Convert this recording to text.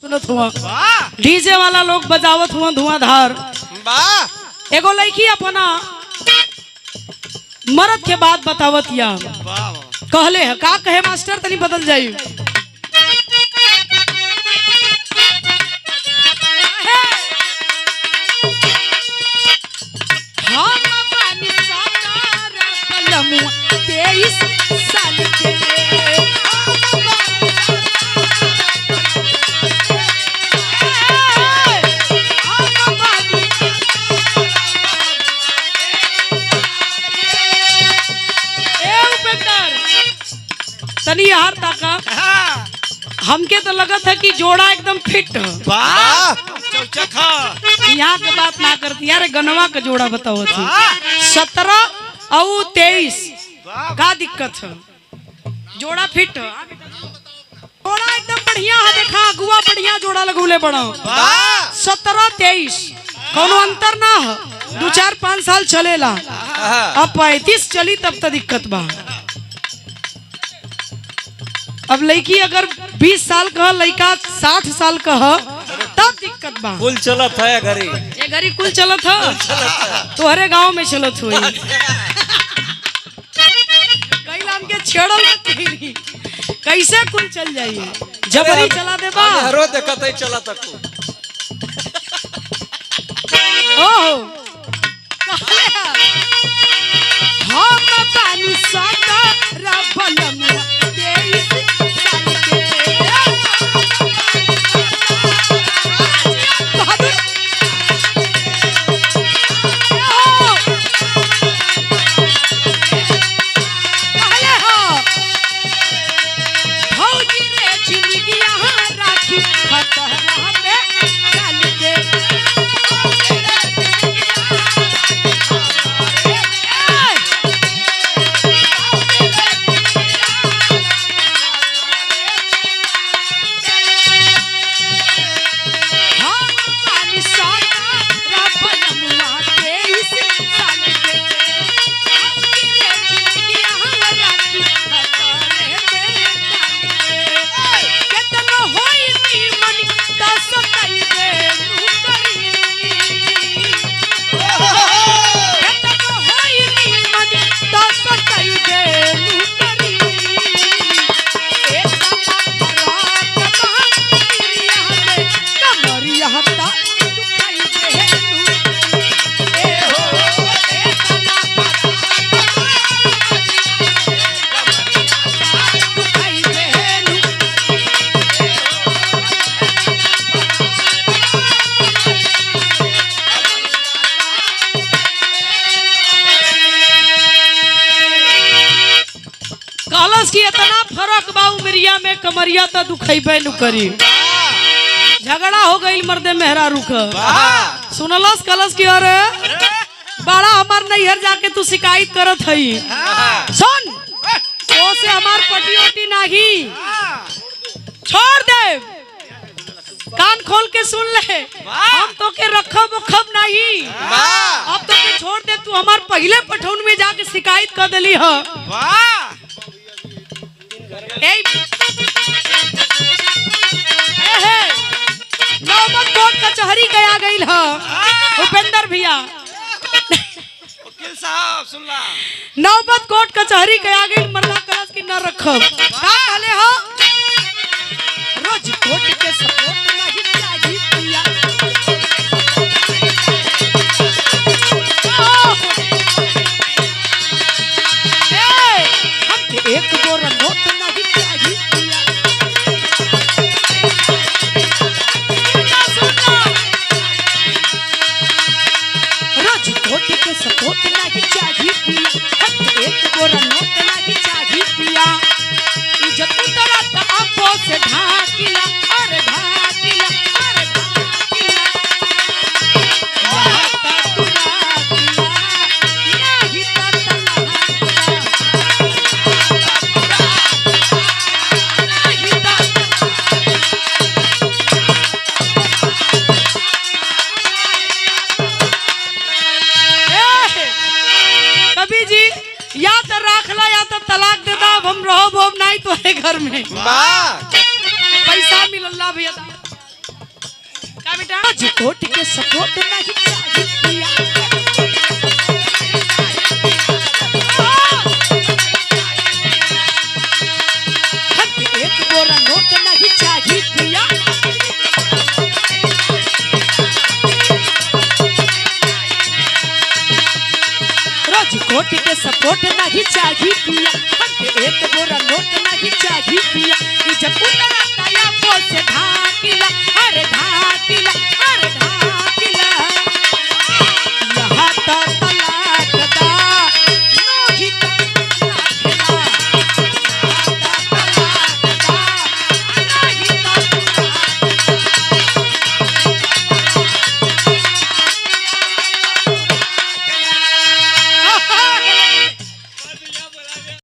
सुनत हुआ डीजे वाला लोग बजावत हुआ धुआंधार। एगो लड़की अपना मरद के बाद बतावत या कहले है का कहे मास्टर तनी बदल जाई। तनी यार ताका हमके तो लगत है कि जोड़ा एकदम फिट यहाँ के बात ना करती यार गनवा का जोड़ा बताओ 17 और 23 का दिक्कत है जोड़ा फिट जोड़ा एकदम बढ़िया है। देखा अगुआ बढ़िया जोड़ा लगौले बड़ा 17 23 कोनो अंतर ना है 2-4-5 साल चलेला। अब 35 चली तब तो दिक्कत बा। अब लड़की अगर 20 साल का लड़का 60 साल का तब दिक्कत बा। कुल चलत है घरी ये घरी कुल चलत है तो हरे गांव में चलत हुई कई नाम के छेड़ल कैसे कुल चल जाइए जबरी चला दे बा हरो देखत है चला तक ओहो हम पानी सादा रबलम की इतना फर्क बा उमरिया में कमरिया तो दुखैबे न करी। झगड़ा हो गई मर्दे मेहरा रुक सुनलस कलस की अरे बड़ा हमार नैहर जाके तू शिकायत करत हई सुन तो से हमार पटी ओटी नाही छोड़ दे कान खोल के सुन ले हम तो के रखब उखब नहीं अब तो के छोड़ दे तू हमार पहले पठौन में जाके शिकायत कर देली ह नौबत कोर्ट कचहरी गया गई है उपेंद्र भैया वकील साहब सुन ला नौबत कोर्ट कचहरी गया गई मरला कलश की न रखब का कहले हो रोज कोर्ट के सपोर्ट नहीं चाहिए पिया हम एक गोरा नोट नहीं चाहिए रोज कोर्ट के सपोर्ट नहीं चाहिए पिया एक गोरा नोट नहीं चाहिए पिया इज्जत तरह त आंखों से ढाकिला और ढाकिला और ढाकिला या तो राखला या तो तलाक दे दा हम रहो भोब नहीं तो है घर में पैसा मिलला भैया का बेटा राजकोट के सपोर्ट नहीं चाहिए पिया हमके एक बोरा नोट नहीं चाहिए पिया राजकोट के सपोर्ट नहीं चाहिए पिया हमके एक बोरा नोट नहीं चाहिए पिया जब उतरा तया से ढाकिला